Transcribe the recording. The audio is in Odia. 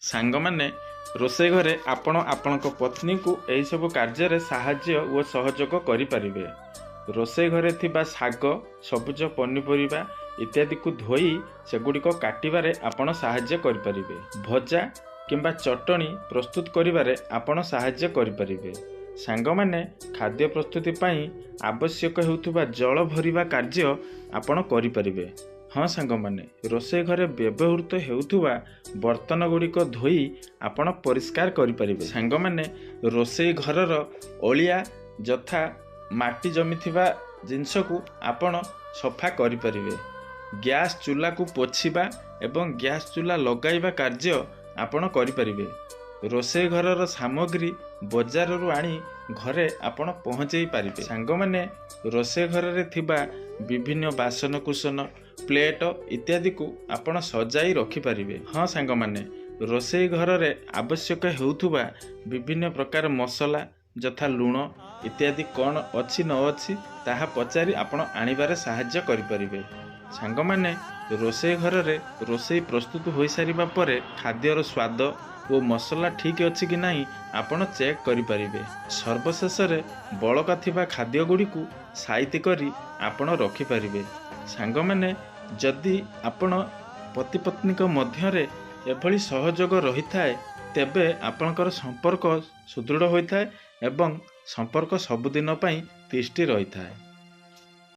ସାଙ୍ଗମାନେ ରୋଷେଇ ଘରେ ଆପଣ ଆପଣଙ୍କ ପତ୍ନୀଙ୍କୁ ଏହିସବୁ କାର୍ଯ୍ୟରେ ସାହାଯ୍ୟ ଓ ସହଯୋଗ କରିପାରିବେ। ରୋଷେଇ ଘରେ ଥିବା ଶାଗ, ସବୁଜ ପନିପରିବା ଇତ୍ୟାଦିକୁ ଧୋଇ ସେଗୁଡ଼ିକ କାଟିବାରେ ଆପଣ ସାହାଯ୍ୟ କରିପାରିବେ। ଭଜା କିମ୍ବା ଚଟଣି ପ୍ରସ୍ତୁତ କରିବାରେ ଆପଣ ସାହାଯ୍ୟ କରିପାରିବେ। ସାଙ୍ଗମାନେ ଖାଦ୍ୟ ପ୍ରସ୍ତୁତି ପାଇଁ ଆବଶ୍ୟକ ହେଉଥିବା ଜଳ ଭରିବା କାର୍ଯ୍ୟ ଆପଣ କରିପାରିବେ। ହଁ ସାଙ୍ଗମାନେ, ରୋଷେଇ ଘରେ ବ୍ୟବହୃତ ହେଉଥିବା ବର୍ତ୍ତନ ଗୁଡ଼ିକ ଧୋଇ ଆପଣ ପରିଷ୍କାର କରିପାରିବେ। ସାଙ୍ଗମାନେ, ରୋଷେଇ ଘରର ଅଳିଆ ଯଥା ମାଟି ଜମିଥିବା ଜିନିଷକୁ ଆପଣ ସଫା କରିପାରିବେ। ଗ୍ୟାସ୍ ଚୁଲାକୁ ପୋଛିବା ଏବଂ ଗ୍ୟାସ୍ ଚୁଲା ଲଗାଇବା କାର୍ଯ୍ୟ ଆପଣ କରିପାରିବେ। ରୋଷେଇ ଘରର ସାମଗ୍ରୀ ବଜାରରୁ ଆଣି ଘରେ ଆପଣ ପହଞ୍ଚେଇ ପାରିବେ। ସାଙ୍ଗମାନେ, ରୋଷେଇ ଘରରେ ଥିବା ବିଭିନ୍ନ ବାସନକୁସନ, ପ୍ଲେଟ ଇତ୍ୟାଦିକୁ ଆପଣ ସଜାଇ ରଖିପାରିବେ। ହଁ ସାଙ୍ଗମାନେ, ରୋଷେଇ ଘରରେ ଆବଶ୍ୟକ ହେଉଥିବା ବିଭିନ୍ନ ପ୍ରକାର ମସଲା ଯଥା ଲୁଣ ଇତ୍ୟାଦି କ'ଣ ଅଛି ନ ଅଛି ତାହା ପଚାରି ଆପଣ ଆଣିବାରେ ସାହାଯ୍ୟ କରିପାରିବେ। ସାଙ୍ଗମାନେ, ରୋଷେଇ ଘରରେ ରୋଷେଇ ପ୍ରସ୍ତୁତ ହୋଇସାରିବା ପରେ ଖାଦ୍ୟର ସ୍ୱାଦ ଓ ମସଲା ଠିକ୍ ଅଛି କି ନାହିଁ ଆପଣ ଚେକ୍ କରିପାରିବେ। ସର୍ବଶେଷରେ ବଳକା ଥିବା ଖାଦ୍ୟ ଗୁଡ଼ିକୁ ସାଇତି କରି ଆପଣ ରଖିପାରିବେ। ସାଙ୍ଗମାନେ, ଯଦି ଆପଣ ପତି ପତ୍ନୀଙ୍କ ମଧ୍ୟରେ ଏଭଳି ସହଯୋଗ ରହିଥାଏ ତେବେ ଆପଣଙ୍କର ସମ୍ପର୍କ ସୁଦୃଢ଼ ହୋଇଥାଏ ଏବଂ ସମ୍ପର୍କ ସବୁଦିନ ପାଇଁ ତିଷ୍ଠି ରହିଥାଏ।